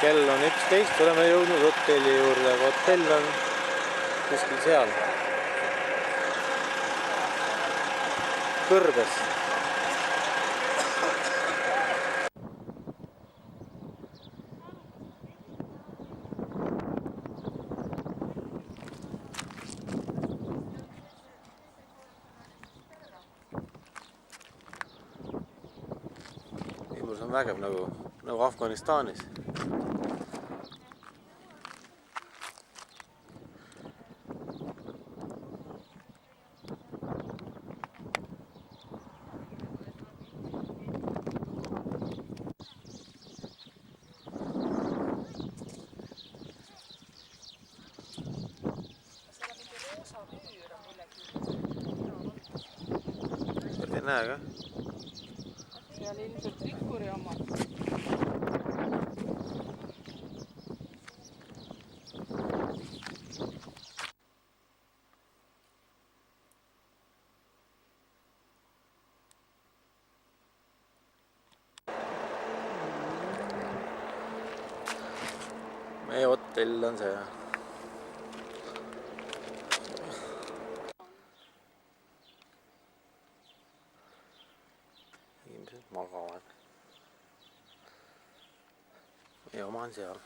kell on 11, oleme jõudnud hotelli juurde, aga hotell on kuskil seal kõrbes. Ilmus on vägev nagu Afganistanis. Ei näe ka? Seal ilmselt rikkuri omad. Meie hotell on see. Inimesed magavad. Meie oma on seal.